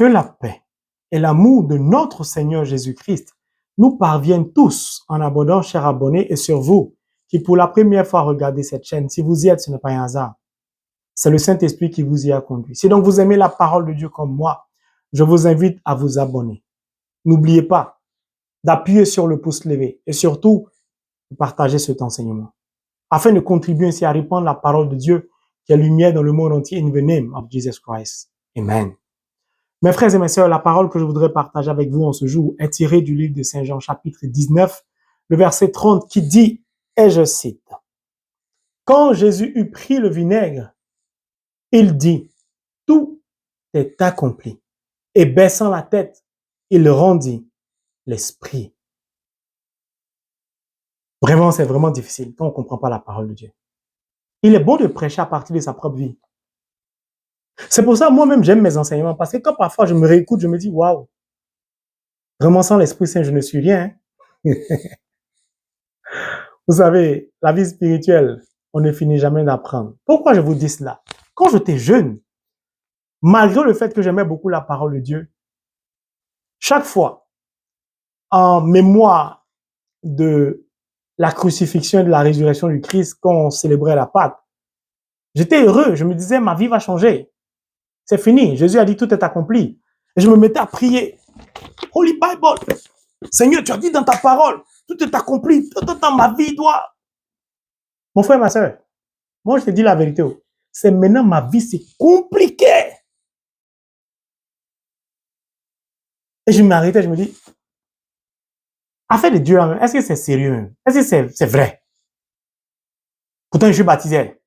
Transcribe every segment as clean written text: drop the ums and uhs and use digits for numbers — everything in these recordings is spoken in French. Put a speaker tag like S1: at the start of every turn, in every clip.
S1: que la paix et l'amour de notre Seigneur Jésus-Christ nous parviennent tous en abondance, chers abonnés, et sur vous, qui pour la première fois regardez cette chaîne. Si vous y êtes, ce n'est pas un hasard. C'est le Saint-Esprit qui vous y a conduit. Si donc vous aimez la parole de Dieu comme moi, je vous invite à vous abonner. N'oubliez pas d'appuyer sur le pouce levé et surtout de partager cet enseignement afin de contribuer ainsi à répandre la parole de Dieu qui est lumière dans le monde entier in the name of Jesus Christ. Amen. Mes frères et mes sœurs, la parole que je voudrais partager avec vous en ce jour est tirée du livre de Saint Jean chapitre 19, le verset 30 qui dit, et je cite, « Quand Jésus eut pris le vinaigre, il dit, tout est accompli. Et baissant la tête, il rendit l'esprit. » Vraiment, c'est vraiment difficile quand on ne comprend pas la parole de Dieu. Il est bon de prêcher à partir de sa propre vie. C'est pour ça, moi-même, j'aime mes enseignements, parce que quand parfois je me réécoute, je me dis, waouh, vraiment sans l'Esprit Saint, je ne suis rien. Vous savez, la vie spirituelle, on ne finit jamais d'apprendre. Pourquoi je vous dis cela? Quand j'étais jeune, malgré le fait que j'aimais beaucoup la parole de Dieu, chaque fois, en mémoire de la crucifixion et de la résurrection du Christ, quand on célébrait la Pâque, j'étais heureux, je me disais, ma vie va changer. C'est fini, Jésus a dit, tout est accompli. Et je me mettais à prier. Holy Bible, Seigneur, tu as dit dans ta parole, tout est accompli, tout dans ma vie doit. Mon frère, ma soeur, moi je te dis la vérité, c'est maintenant ma vie, c'est compliqué. Et je m'arrêtais, je me dis, affaire de Dieu, est-ce que c'est sérieux? Est-ce que c'est vrai? Pourtant, je suis baptisé.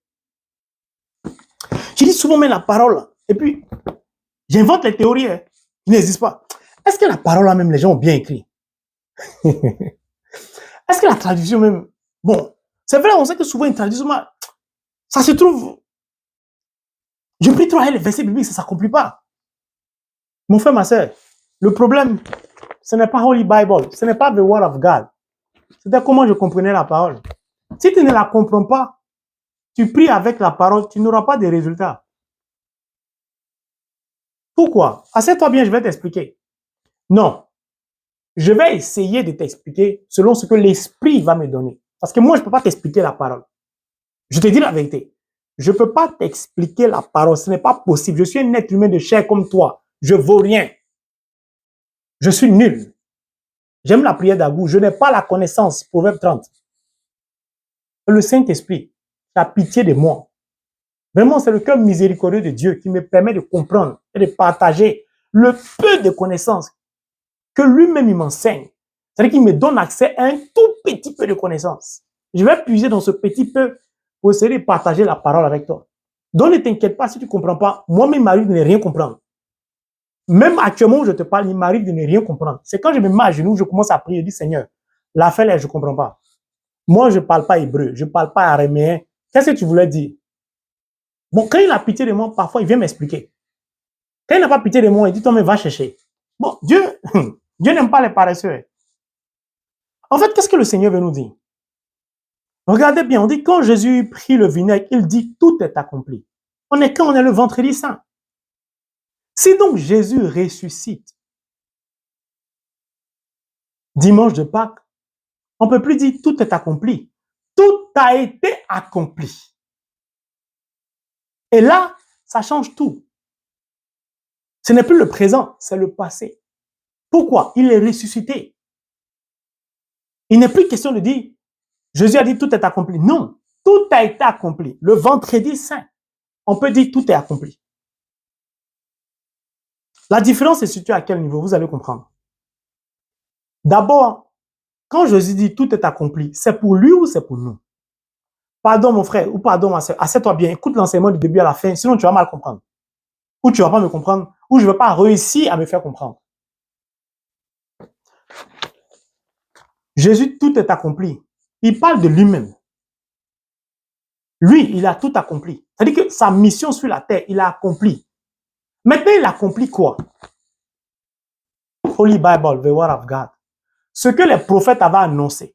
S1: Je dis souvent, mais la parole, et puis, j'invente les théories qui n'existent pas. Est-ce que la parole, là même, les gens ont bien écrit? Est-ce que la traduction même, bon, c'est vrai, on sait que souvent une traduction, ça se trouve, je prie trop les versets bibliques, ça ne s'accomplit pas. Mon frère, ma soeur, le problème, ce n'est pas Holy Bible, ce n'est pas the Word of God. C'est comment je comprenais la parole. Si tu ne la comprends pas, tu pries avec la parole, tu n'auras pas de résultats. Pourquoi? Assieds-toi bien, je vais t'expliquer. Non. Je vais essayer de t'expliquer selon ce que l'Esprit va me donner. Parce que moi, je ne peux pas t'expliquer la parole. Je te dis la vérité. Je ne peux pas t'expliquer la parole. Ce n'est pas possible. Je suis un être humain de chair comme toi. Je ne vaux rien. Je suis nul. J'aime la prière d'Agou. Je n'ai pas la connaissance. Proverbe 30. Le Saint-Esprit a pitié de moi. Vraiment, c'est le cœur miséricordieux de Dieu qui me permet de comprendre et de partager le peu de connaissances que lui-même il m'enseigne. C'est-à-dire qu'il me donne accès à un tout petit peu de connaissances. Je vais puiser dans ce petit peu pour essayer de partager la parole avec toi. Donc ne t'inquiète pas si tu ne comprends pas. Moi-même, il m'arrive de ne rien comprendre. Même actuellement où je te parle, il m'arrive de ne rien comprendre. C'est quand je me mets à genoux, je commence à prier, je dis Seigneur, l'affaire là, je ne comprends pas. Moi, je ne parle pas hébreu, je ne parle pas araméen. Qu'est-ce que tu voulais dire? Bon, quand il a pitié de moi, parfois, il vient m'expliquer. Quand il n'a pas pitié de moi, il dit, toi, mais va chercher. Bon, Dieu n'aime pas les paresseux. En fait, qu'est-ce que le Seigneur veut nous dire? Regardez bien, on dit, quand Jésus prit le vinaigre, il dit, tout est accompli. On est quand on est le vendredi saint. Si donc Jésus ressuscite dimanche de Pâques, on ne peut plus dire, tout est accompli. Tout a été accompli. Et là, ça change tout. Ce n'est plus le présent, c'est le passé. Pourquoi? Il est ressuscité. Il n'est plus question de dire, Jésus a dit tout est accompli. Non, tout a été accompli. Le vendredi saint, on peut dire tout est accompli. La différence est située à quel niveau? Vous allez comprendre. D'abord, quand Jésus dit tout est accompli, c'est pour lui ou c'est pour nous? Pardon mon frère ou pardon ma soeur, assieds-toi bien, écoute l'enseignement du début à la fin, sinon tu vas mal comprendre. Ou tu ne vas pas me comprendre, ou je ne vais pas réussir à me faire comprendre. Jésus, tout est accompli. Il parle de lui-même. Lui, il a tout accompli. C'est-à-dire que sa mission sur la terre, il a accompli. Maintenant, il accomplit quoi? Holy Bible, the Word of God. Ce que les prophètes avaient annoncé.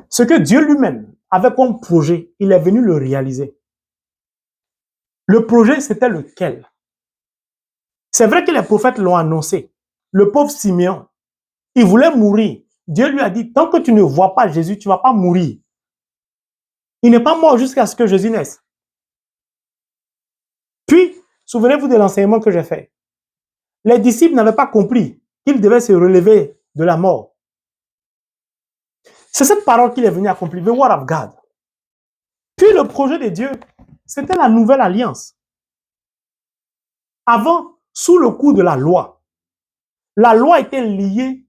S1: Ce que Dieu lui-même avait comme projet, il est venu le réaliser. Le projet, c'était lequel? C'est vrai que les prophètes l'ont annoncé. Le pauvre Simeon, il voulait mourir. Dieu lui a dit, tant que tu ne vois pas Jésus, tu ne vas pas mourir. Il n'est pas mort jusqu'à ce que Jésus naisse. Puis, souvenez-vous de l'enseignement que j'ai fait. Les disciples n'avaient pas compris qu'ils devaient se relever de la mort. C'est cette parole qu'il est venu accomplir, the word of God. Puis le projet de Dieu, c'était la nouvelle alliance. Avant, sous le coup de la loi était liée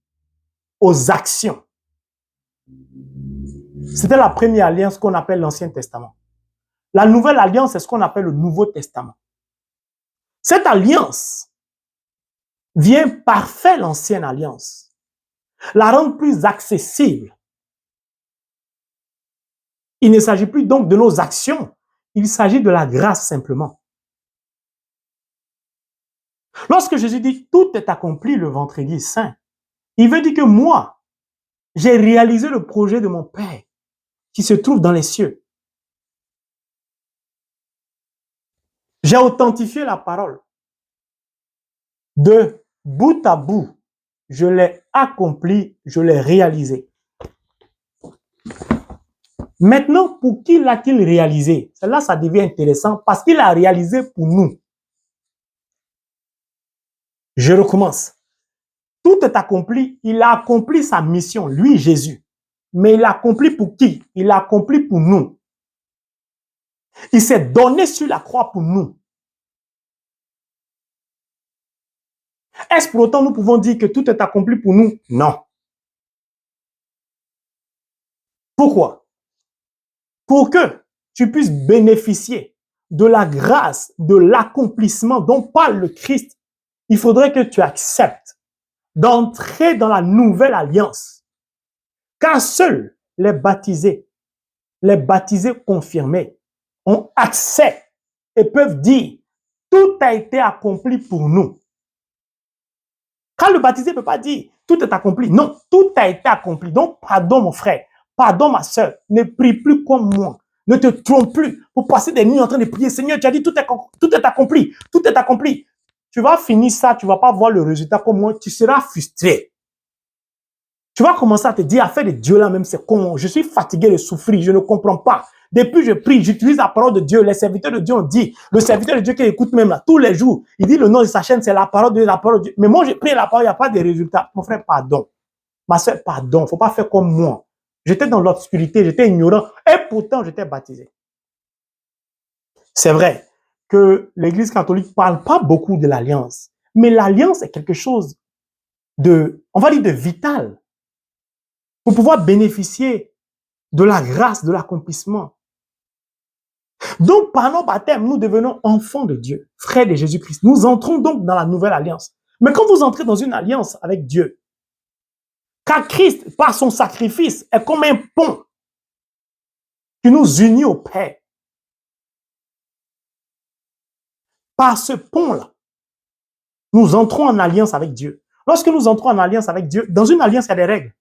S1: aux actions. C'était la première alliance qu'on appelle l'Ancien Testament. La nouvelle alliance, c'est ce qu'on appelle le Nouveau Testament. Cette alliance vient parfaire l'ancienne alliance, la rendre plus accessible. Il ne s'agit plus donc de nos actions, il s'agit de la grâce simplement. Lorsque Jésus dit « tout est accompli le vendredi saint », il veut dire que moi, j'ai réalisé le projet de mon Père qui se trouve dans les cieux. J'ai authentifié la parole. De bout à bout, je l'ai accompli, je l'ai réalisé. Maintenant, pour qui l'a-t-il réalisé? Là, ça devient intéressant parce qu'il a réalisé pour nous. Je recommence. Tout est accompli. Il a accompli sa mission, lui, Jésus. Mais il l'a accompli pour qui? Il l'a accompli pour nous. Il s'est donné sur la croix pour nous. Est-ce pour autant nous pouvons dire que tout est accompli pour nous? Non. Pourquoi? Pour que tu puisses bénéficier de la grâce, de l'accomplissement dont parle le Christ, il faudrait que tu acceptes d'entrer dans la nouvelle alliance. Car seuls les baptisés confirmés, ont accès et peuvent dire tout a été accompli pour nous. Quand le baptisé ne peut pas dire tout est accompli, non, tout a été accompli. Donc, pardon mon frère, pardon ma soeur, ne prie plus comme moi. Ne te trompe plus pour passer des nuits en train de prier. Seigneur, tu as dit tout est accompli, tout est accompli. Tu vas finir ça, tu ne vas pas voir le résultat comme moi, tu seras frustré. Tu vas commencer à te dire, affaire de Dieu là même, c'est comment? Je suis fatigué de souffrir, je ne comprends pas. Depuis je prie, j'utilise la parole de Dieu. Les serviteurs de Dieu ont dit, le serviteur de Dieu qui écoute même là, tous les jours, il dit le nom de sa chaîne, c'est la parole de Dieu. Mais moi, je prie la parole, il n'y a pas de résultat. Mon frère, pardon. Ma soeur, pardon. Il ne faut pas faire comme moi. J'étais dans l'obscurité, j'étais ignorant et pourtant j'étais baptisé. C'est vrai que l'Église catholique ne parle pas beaucoup de l'alliance. Mais l'alliance est quelque chose de, on va dire, de vital. Pour pouvoir bénéficier de la grâce, de l'accomplissement. Donc, par nos baptêmes, nous devenons enfants de Dieu, frères de Jésus-Christ. Nous entrons donc dans la nouvelle alliance. Mais quand vous entrez dans une alliance avec Dieu, car Christ, par son sacrifice, est comme un pont qui nous unit au Père. Par ce pont-là, nous entrons en alliance avec Dieu. Lorsque nous entrons en alliance avec Dieu, dans une alliance, il y a des règles.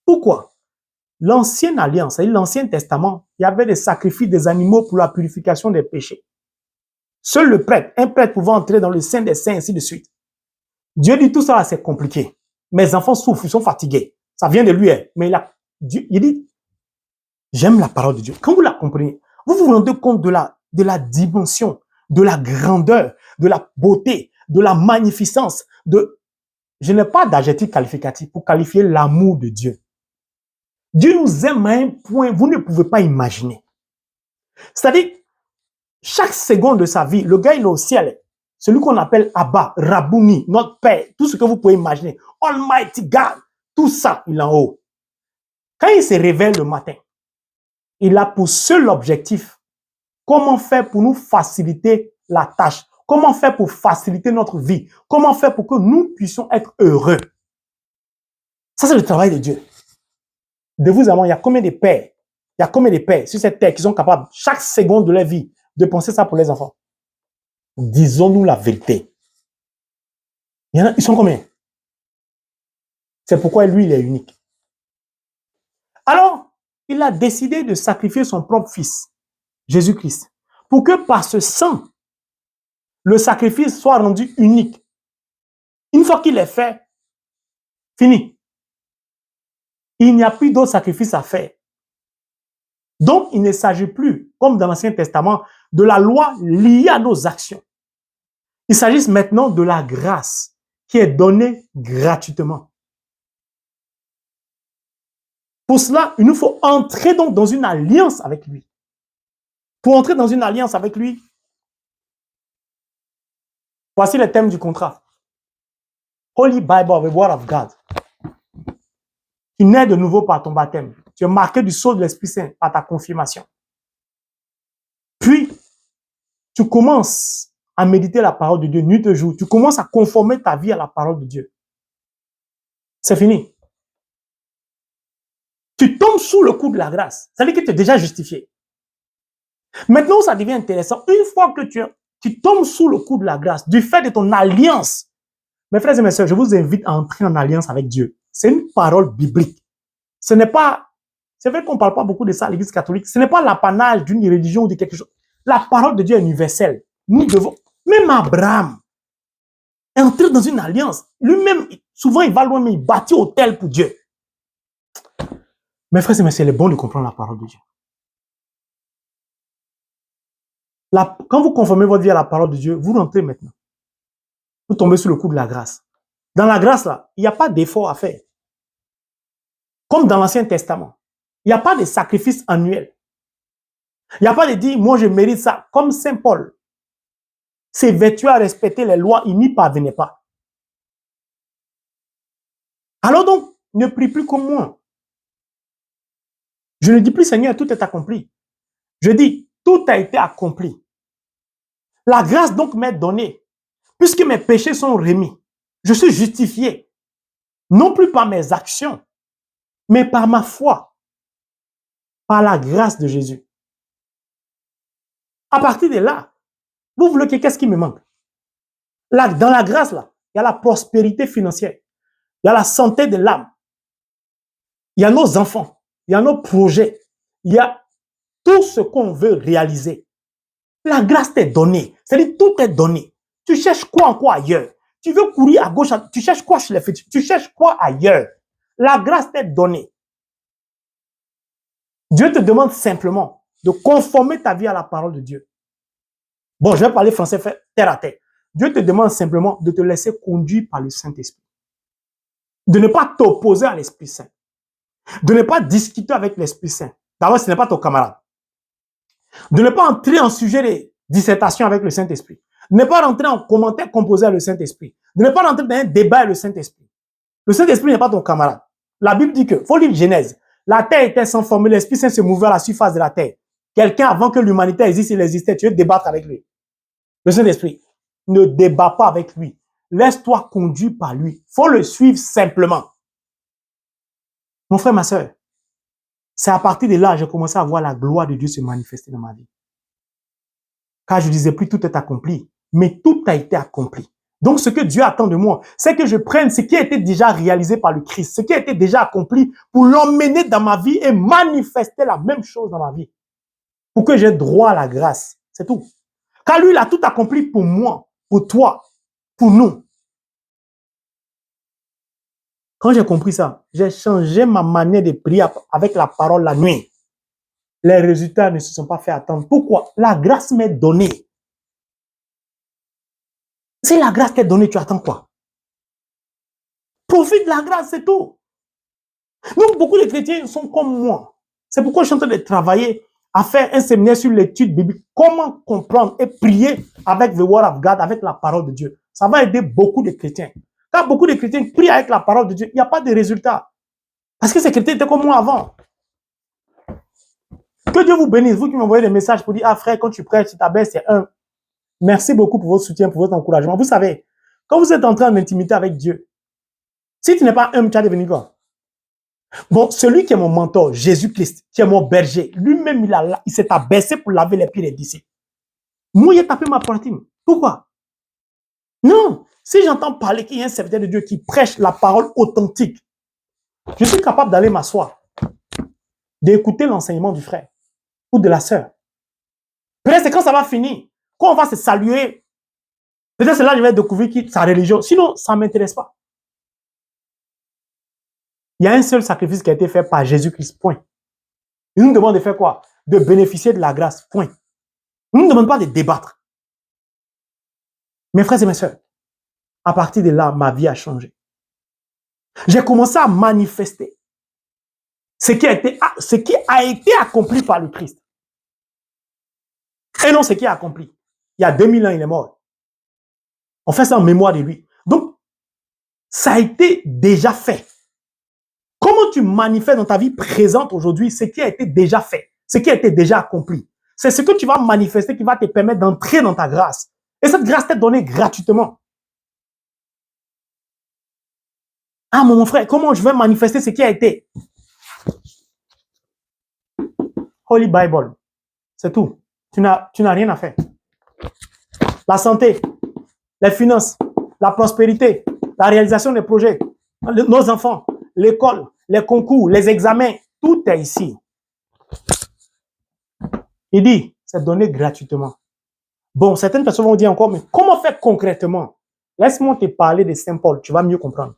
S1: Pourquoi? L'ancienne alliance, c'est-à-dire l'Ancien Testament, il y avait des sacrifices des animaux pour la purification des péchés. Seul le prêtre, un prêtre pouvait entrer dans le sein des saints, ainsi de suite. Dieu dit tout ça, c'est compliqué. Mes enfants souffrent, ils sont fatigués. Ça vient de lui. Mais il dit, j'aime la parole de Dieu. Quand vous la comprenez, vous vous rendez compte de la dimension, de la grandeur, de la beauté, de la magnificence. Je n'ai pas d'adjectif qualificatif pour qualifier l'amour de Dieu. Dieu nous aime à un point, vous ne pouvez pas imaginer. C'est-à-dire, chaque seconde de sa vie, le gars, il est au ciel. Celui qu'on appelle Abba, Rabouni, notre Père, tout ce que vous pouvez imaginer. Almighty God, tout ça, il est en haut. Quand il se réveille le matin, il a pour seul objectif, comment faire pour nous faciliter la tâche? Comment faire pour faciliter notre vie? Comment faire pour que nous puissions être heureux? Ça, c'est le travail de Dieu. De vous à moi, il y a combien de pères? Il y a combien de pères sur cette terre qui sont capables, chaque seconde de leur vie, de penser ça pour les enfants? Disons-nous la vérité. Il y en a, ils sont combien? C'est pourquoi lui, il est unique. Alors, il a décidé de sacrifier son propre fils, Jésus-Christ, pour que par ce sang, le sacrifice soit rendu unique. Une fois qu'il est fait, fini. Il n'y a plus d'autre sacrifice à faire. Donc, il ne s'agit plus, comme dans l'Ancien Testament, de la loi liée à nos actions. Il s'agit maintenant de la grâce qui est donnée gratuitement. Pour cela, il nous faut entrer donc dans une alliance avec lui. Pour entrer dans une alliance avec lui, voici le thème du contrat. Holy Bible, the Word of God. Tu nais de nouveau par ton baptême. Tu es marqué du sceau de l'Esprit Saint par ta confirmation. Puis, tu commences à méditer la parole de Dieu nuit et jour. Tu commences à conformer ta vie à la parole de Dieu. C'est fini. Tu tombes sous le coup de la grâce. Ça veut dire que tu es déjà justifié. Maintenant, ça devient intéressant. Une fois que tu tombes sous le coup de la grâce, du fait de ton alliance, mes frères et mes sœurs, je vous invite à entrer en alliance avec Dieu. C'est une parole biblique. Ce n'est pas, c'est vrai qu'on ne parle pas beaucoup de ça à l'Église catholique, ce n'est pas l'apanage d'une religion ou de quelque chose. La parole de Dieu est universelle. Nous devons, même Abraham, entrer dans une alliance. Lui-même, souvent, il va loin, mais il bâtit hôtel pour Dieu. Mes frères et mes sœurs, il est bon de comprendre la parole de Dieu. Quand vous conformez votre vie à la parole de Dieu, vous rentrez maintenant. Vous tombez sous le coup de la grâce. Dans la grâce, là, il n'y a pas d'effort à faire. Comme dans l'Ancien Testament. Il n'y a pas de sacrifice annuel. Il n'y a pas de dire, moi je mérite ça. Comme Saint Paul s'évertuait à respecter les lois, il n'y parvenait pas. Alors donc, ne prie plus comme moi. Je ne dis plus, Seigneur, tout est accompli. Je dis, tout a été accompli. La grâce donc m'est donnée, puisque mes péchés sont remis. Je suis justifié, non plus par mes actions, mais par ma foi, par la grâce de Jésus. À partir de là, vous voulez que qu'est-ce qui me manque? Là, dans la grâce, là, il y a la prospérité financière, il y a la santé de l'âme, il y a nos enfants, il y a nos projets, il y a tout ce qu'on veut réaliser. La grâce t'est donnée, c'est-à-dire tout est donné. Tu cherches quoi encore ailleurs? Tu veux courir à gauche, tu cherches quoi chez les fétiches? Tu cherches quoi ailleurs? La grâce t'est donnée. Dieu te demande simplement de conformer ta vie à la parole de Dieu. Bon, je vais parler français terre à terre. Dieu te demande simplement de te laisser conduire par le Saint-Esprit. De ne pas t'opposer à l'Esprit Saint. De ne pas discuter avec l'Esprit Saint. D'abord, ce n'est pas ton camarade. De ne pas entrer en sujet de dissertation avec le Saint-Esprit. De ne pas rentrer en commentaire composé à le Saint-Esprit. De ne pas rentrer dans un débat avec le Saint-Esprit. Le Saint-Esprit n'est pas ton camarade. La Bible dit que, faut lire Genèse, la terre était sans forme, l'Esprit Saint se mouvait à la surface de la terre. Quelqu'un, avant que l'humanité existe, il existait, tu veux débattre avec lui. Le Saint-Esprit, ne débat pas avec lui. Laisse-toi conduire par lui. Faut le suivre simplement. Mon frère, ma soeur, c'est à partir de là que j'ai commencé à voir la gloire de Dieu se manifester dans ma vie. Car je disais plus tout est accompli, mais tout a été accompli. Donc ce que Dieu attend de moi, c'est que je prenne ce qui a été déjà réalisé par le Christ, ce qui a été déjà accompli pour l'emmener dans ma vie et manifester la même chose dans ma vie. Pour que j'ai droit à la grâce. C'est tout. Car lui, il a tout accompli pour moi, pour toi, pour nous. Quand j'ai compris ça, j'ai changé ma manière de prier avec la parole la nuit. Les résultats ne se sont pas fait attendre. Pourquoi? La grâce m'est donnée. Si la grâce t'est donnée, tu attends quoi? Profite de la grâce, c'est tout. Donc, beaucoup de chrétiens sont comme moi. C'est pourquoi je suis en train de travailler à faire un séminaire sur l'étude biblique. Comment comprendre et prier avec the word of God, avec la parole de Dieu. Ça va aider beaucoup de chrétiens. Quand beaucoup de chrétiens prient avec la parole de Dieu, il n'y a pas de résultat. Parce que ces chrétiens étaient comme moi avant. Que Dieu vous bénisse. Vous qui m'envoyez des messages pour dire, ah frère, quand tu prêches, tu t'abaisses, c'est un. Merci beaucoup pour votre soutien, pour votre encouragement. Vous savez, quand vous êtes entré en intimité avec Dieu, si tu n'es pas un, tu vas devenir quoi? Bon, celui qui est mon mentor, Jésus-Christ, qui est mon berger, lui-même, il s'est abaissé pour laver les pieds des disciples. Moi, il a tapé ma poitrine. Pourquoi? Non. Si j'entends parler qu'il y a un serviteur de Dieu qui prêche la parole authentique, je suis capable d'aller m'asseoir. d'écouter l'enseignement du frère ou de la sœur. Peut-être c'est quand ça va finir, quand on va se saluer, peut-être c'est là que je vais découvrir sa religion. Sinon, ça ne m'intéresse pas. Il y a un seul sacrifice qui a été fait par Jésus-Christ, point. Il nous demande de faire quoi? De bénéficier de la grâce, point. Il ne nous demande pas de débattre. Mes frères et mes sœurs, à partir de là, ma vie a changé. J'ai commencé à manifester ce qui a été accompli par le Christ. Et non ce qui est accompli. Il y a 2000 ans, il est mort. On fait ça en mémoire de lui. Donc, ça a été déjà fait. Comment tu manifestes dans ta vie présente aujourd'hui ce qui a été déjà fait, ce qui a été déjà accompli? C'est ce que tu vas manifester qui va te permettre d'entrer dans ta grâce. Et cette grâce t'est donnée gratuitement. Ah, mon frère, comment je vais manifester ce qui a été? Holy Bible. C'est tout. Tu n'as rien à faire. La santé, les finances, la prospérité, la réalisation des projets, nos enfants, l'école, les concours, les examens, tout est ici. Il dit, c'est donné gratuitement. Bon, certaines personnes vont dire encore, mais comment faire concrètement? Laisse-moi te parler de Saint Paul, tu vas mieux comprendre.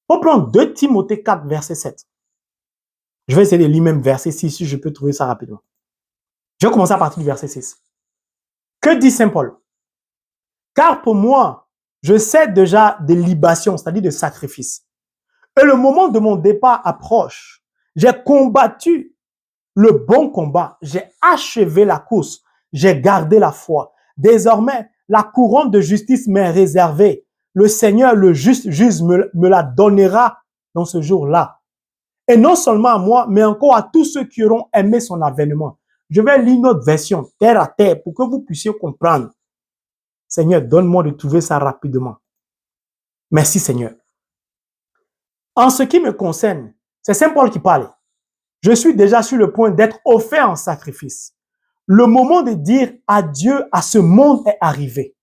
S1: On prend 2 Timothée 4, verset 7. Je vais essayer de lire même verset 6, si je peux trouver ça rapidement. Je vais commencer à partir du verset 6. Que dit Saint Paul? Car pour moi, je sais déjà des libations, c'est-à-dire de sacrifices. Et le moment de mon départ approche. J'ai combattu le bon combat. J'ai achevé la course. J'ai gardé la foi. Désormais, la couronne de justice m'est réservée. Le Seigneur, le juste juge, me la donnera dans ce jour-là. Et non seulement à moi, mais encore à tous ceux qui auront aimé son avènement. Je vais lire notre version, terre à terre, pour que vous puissiez comprendre. Seigneur, donne-moi de trouver ça rapidement. Merci, Seigneur. En ce qui me concerne, c'est Saint Paul qui parle. Je suis déjà sur le point d'être offert en sacrifice. Le moment de dire adieu à ce monde est arrivé.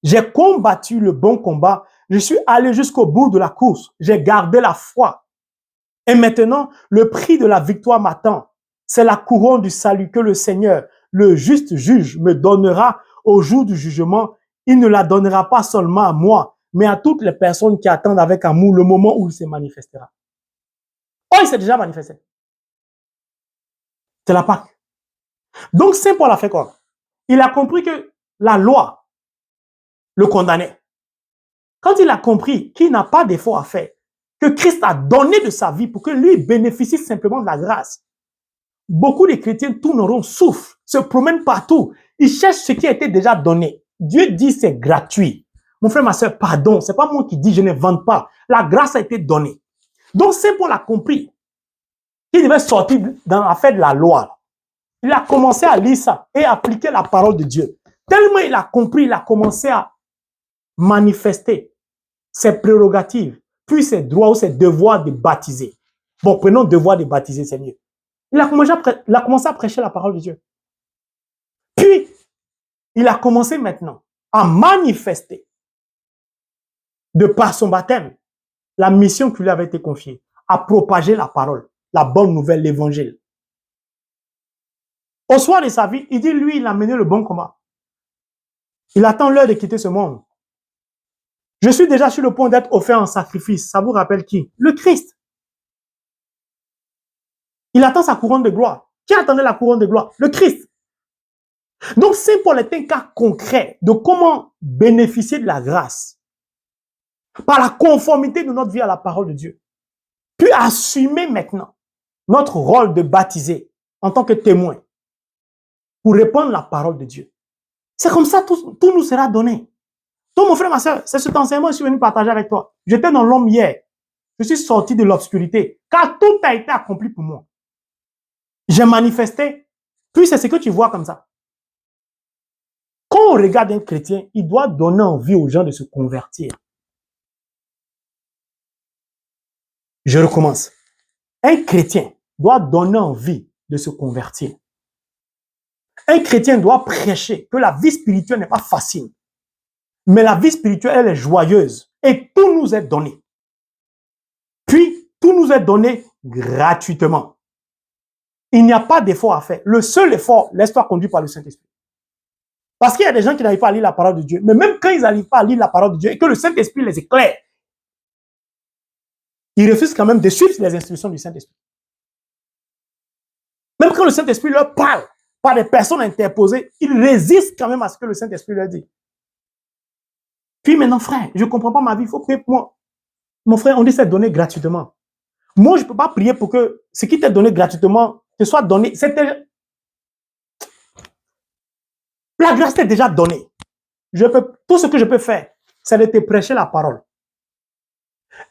S1: J'ai combattu le bon combat. Je suis allé jusqu'au bout de la course. J'ai gardé la foi. Et maintenant, le prix de la victoire m'attend. C'est la couronne du salut que le Seigneur, le juste juge, me donnera au jour du jugement. Il ne la donnera pas seulement à moi, mais à toutes les personnes qui attendent avec amour le moment où il se manifestera. Oh, il s'est déjà manifesté. C'est la Pâque. Donc, Saint Paul a fait quoi? Il a compris que la loi le condamnait. Quand il a compris qu'il n'a pas d'effort à faire, que Christ a donné de sa vie pour que lui bénéficie simplement de la grâce, beaucoup de chrétiens tournent en rond, souffrent, se promènent partout. Ils cherchent ce qui a été déjà donné. Dieu dit c'est gratuit. Mon frère, ma soeur, pardon, c'est pas moi qui dis je ne vante pas. La grâce a été donnée. Donc, Saint Paul a compris qu'il devait sortir dans l'affaire de la loi. Il a commencé à lire ça et appliquer la parole de Dieu. Tellement il a compris, il a commencé à manifester ses prérogatives, puis ses droits ou ses devoirs de baptiser. Bon, prenons devoir de baptiser, c'est mieux. Il a commencé à prêcher la parole de Dieu. Puis, il a commencé maintenant à manifester, de par son baptême, la mission qui lui avait été confiée, à propager la parole, la bonne nouvelle, l'évangile. Au soir de sa vie, il dit, lui, il a mené le bon combat. Il attend l'heure de quitter ce monde. Je suis déjà sur le point d'être offert en sacrifice. Ça vous rappelle qui? Le Christ. Il attend sa couronne de gloire. Qui attendait la couronne de gloire? Le Christ. Donc, Saint Paul est un cas concret de comment bénéficier de la grâce par la conformité de notre vie à la parole de Dieu. Puis assumer maintenant notre rôle de baptisé en tant que témoin pour répandre la parole de Dieu. C'est comme ça, tout nous sera donné. Donc, mon frère, ma soeur, c'est cet enseignement que je suis venu partager avec toi. J'étais dans l'homme hier. Je suis sorti de l'obscurité, car tout a été accompli pour moi. J'ai manifesté, puis c'est ce que tu vois comme ça. Quand on regarde un chrétien, il doit donner envie aux gens de se convertir. Je recommence. Un chrétien doit donner envie de se convertir. Un chrétien doit prêcher que la vie spirituelle n'est pas facile. Mais la vie spirituelle, elle est joyeuse. Et tout nous est donné. Puis, tout nous est donné gratuitement. Il n'y a pas d'effort à faire. Le seul effort, laisse-toi conduire par le Saint-Esprit. Parce qu'il y a des gens qui n'arrivent pas à lire la parole de Dieu. Mais même quand ils n'arrivent pas à lire la parole de Dieu et que le Saint-Esprit les éclaire, ils refusent quand même de suivre les instructions du Saint-Esprit. Même quand le Saint-Esprit leur parle par des personnes interposées, ils résistent quand même à ce que le Saint-Esprit leur dit. Puis maintenant, frère, je ne comprends pas ma vie, il faut prier pour moi. Mon frère, on dit c'est donné gratuitement. Moi, je ne peux pas prier pour que ce qui t'est donné gratuitement te soit donné. La grâce t'est déjà donnée. Tout ce que je peux faire, c'est de te prêcher la parole.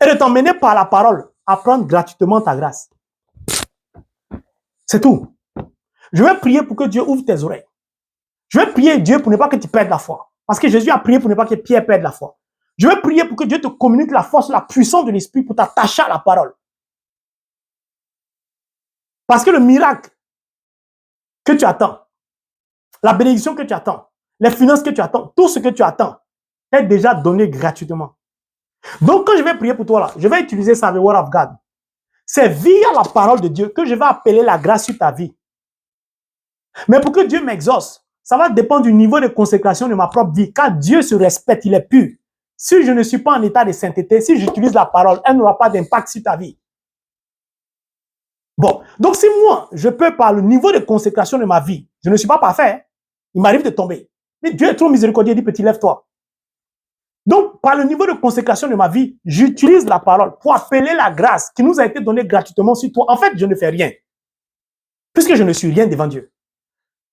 S1: Et de t'emmener par la parole à prendre gratuitement ta grâce. C'est tout. Je vais prier pour que Dieu ouvre tes oreilles. Je vais prier Dieu pour ne pas que tu perdes la foi. Parce que Jésus a prié pour ne pas que Pierre perde la foi. Je vais prier pour que Dieu te communique la force, la puissance de l'Esprit pour t'attacher à la parole. Parce que le miracle que tu attends, la bénédiction que tu attends, les finances que tu attends, tout ce que tu attends est déjà donné gratuitement. Donc, quand je vais prier pour toi, là, je vais utiliser ça, the word of God. C'est via la parole de Dieu que je vais appeler la grâce sur ta vie. Mais pour que Dieu m'exauce, ça va dépendre du niveau de consécration de ma propre vie. Quand Dieu se respecte, il est pur. Si je ne suis pas en état de sainteté, si j'utilise la parole, elle n'aura pas d'impact sur ta vie. Bon, donc si moi, je peux par le niveau de consécration de ma vie, je ne suis pas parfait, hein, il m'arrive de tomber. Mais Dieu est trop miséricordieux, il dit, petit, lève-toi. Donc, par le niveau de consécration de ma vie, j'utilise la parole pour appeler la grâce qui nous a été donnée gratuitement sur toi. En fait, je ne fais rien, puisque je ne suis rien devant Dieu.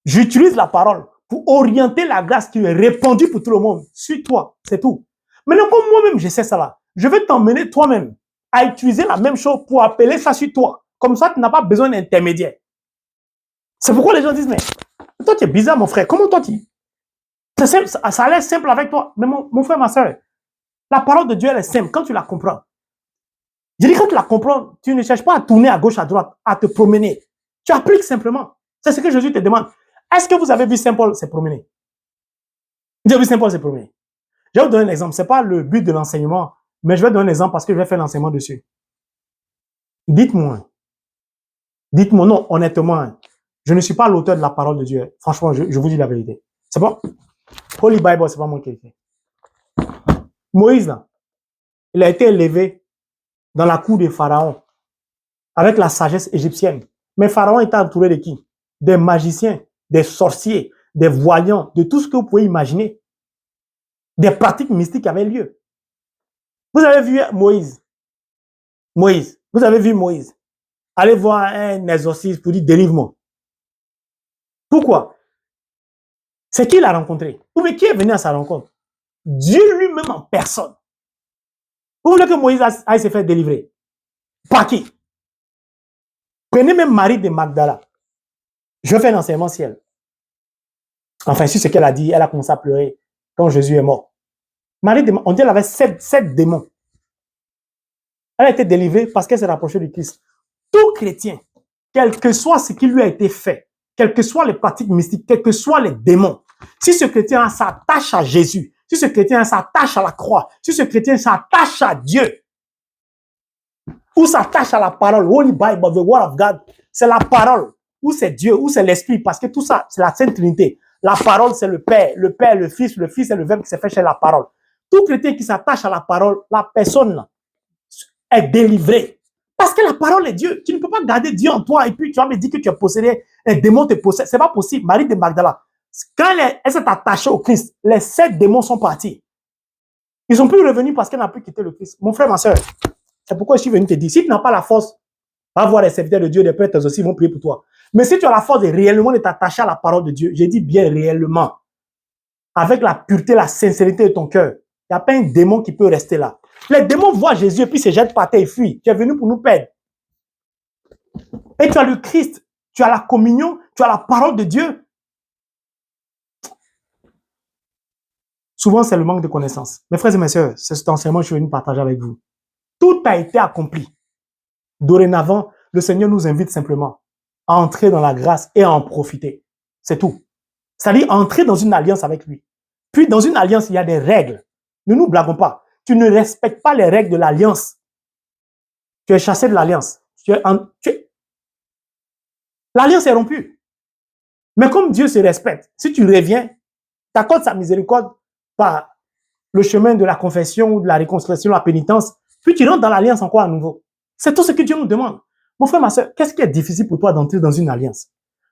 S1: J'utilise la parole pour orienter la grâce qui est répandue pour tout le monde sur toi, c'est tout. Maintenant, comme moi-même, je sais ça là, je vais t'emmener toi-même à utiliser la même chose pour appeler ça sur toi. Comme ça, tu n'as pas besoin d'intermédiaire. C'est pourquoi les gens disent, mais toi, tu es bizarre, mon frère. Comment toi, ça a l'air simple avec toi. Mais mon frère, ma soeur, la parole de Dieu, elle est simple quand tu la comprends. Je dis, quand tu la comprends, tu ne cherches pas à tourner à gauche, à droite, à te promener. Tu appliques simplement. C'est ce que Jésus te demande. Est-ce que vous avez vu Saint Paul se promener? J'ai vu Saint Paul se promener. Je vais vous donner un exemple. Ce n'est pas le but de l'enseignement, mais je vais donner un exemple parce que je vais faire l'enseignement dessus. Dites-moi, non, honnêtement, je ne suis pas l'auteur de la parole de Dieu. Franchement, je vous dis la vérité. C'est pas Holy Bible, c'est pas moi qui l'ai fait. Moïse, là, il a été élevé dans la cour de Pharaon avec la sagesse égyptienne. Mais Pharaon était entouré de qui? Des magiciens, des sorciers, des voyants, de tout ce que vous pouvez imaginer. Des pratiques mystiques avaient lieu. Vous avez vu Moïse. Vous avez vu Moïse. Allez voir un exorciste pour dire délivre-moi. Pourquoi? C'est qui l'a rencontré? Ou bien qui est venu à sa rencontre? Dieu lui-même en personne. Vous voulez que Moïse aille se faire délivrer? Par qui? Prenez même Marie de Magdala. Je fais un enseignement ciel. Enfin, c'est ce qu'elle a dit. Elle a commencé à pleurer quand Jésus est mort. Marie, on dit qu'elle avait sept démons. Elle a été délivrée parce qu'elle s'est rapprochée du Christ. Tout chrétien, quel que soit ce qui lui a été fait, quelles que soient les pratiques mystiques, quels que soient les démons, si ce chrétien s'attache à Jésus, si ce chrétien s'attache à la croix, si ce chrétien s'attache à Dieu, ou s'attache à la parole, Holy Bible, the Word of God, c'est la parole, ou c'est Dieu, ou c'est l'Esprit, parce que tout ça, c'est la Sainte Trinité. La parole, c'est le Père, le Fils est le Verbe qui s'est fait chez la parole. Tout chrétien qui s'attache à la parole, la personne est délivrée. Parce que la parole est Dieu. Tu ne peux pas garder Dieu en toi et puis tu vas me dire que tu es possédé, un démon te possède. C'est pas possible. Marie de Magdala, quand elle s'est attachée au Christ, les 7 démons sont partis. Ils sont plus revenus parce qu'elle n'a plus quitté le Christ. Mon frère, ma soeur, c'est pourquoi je suis venu te dire, si tu n'as pas la force, va voir les serviteurs de Dieu, les prêtres aussi, ils vont prier pour toi. Mais si tu as la force de réellement de t'attacher à la parole de Dieu, j'ai dit bien réellement, avec la pureté, la sincérité de ton cœur, il n'y a pas un démon qui peut rester là. Les démons voient Jésus et puis se jettent par terre et fuient. Tu es venu pour nous perdre. Et tu as le Christ, tu as la communion, tu as la parole de Dieu. Souvent, c'est le manque de connaissance. Mes frères et mes sœurs, c'est cet enseignement que je suis venu partager avec vous. Tout a été accompli. Dorénavant, le Seigneur nous invite simplement à entrer dans la grâce et à en profiter. C'est tout. C'est-à-dire entrer dans une alliance avec lui. Puis, dans une alliance, il y a des règles. Ne nous blaguons pas. Tu ne respectes pas les règles de l'alliance. Tu es chassé de l'alliance. L'alliance est rompue. Mais comme Dieu se respecte, si tu reviens, t'accordes sa miséricorde par le chemin de la confession ou de la réconciliation, la pénitence, puis tu rentres dans l'alliance encore à nouveau. C'est tout ce que Dieu nous demande. Mon frère, ma soeur, qu'est-ce qui est difficile pour toi d'entrer dans une alliance?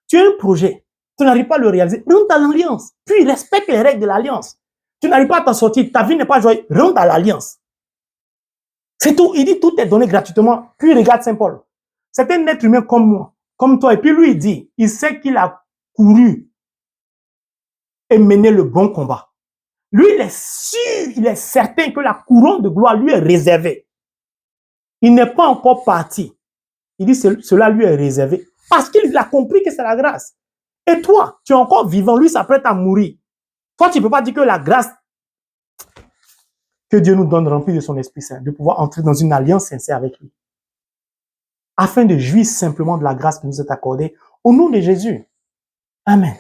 S1: Tu as un projet, tu n'arrives pas à le réaliser, rentre dans l'alliance, puis respecte les règles de l'alliance. Tu n'arrives pas à t'en sortir, ta vie n'est pas joyeuse, rentre dans l'alliance. C'est tout, il dit tout est donné gratuitement, puis regarde Saint Paul. C'est un être humain comme moi, comme toi, et puis lui il dit, il sait qu'il a couru et mené le bon combat. Lui, il est sûr, il est certain que la couronne de gloire lui est réservée. Il n'est pas encore parti. Il dit cela lui est réservé parce qu'il a compris que c'est la grâce. Et toi, tu es encore vivant, lui s'apprête à mourir. Toi, tu ne peux pas dire que la grâce que Dieu nous donne remplie de son Esprit Saint, de pouvoir entrer dans une alliance sincère avec lui, afin de jouir simplement de la grâce qui nous est accordée au nom de Jésus. Amen.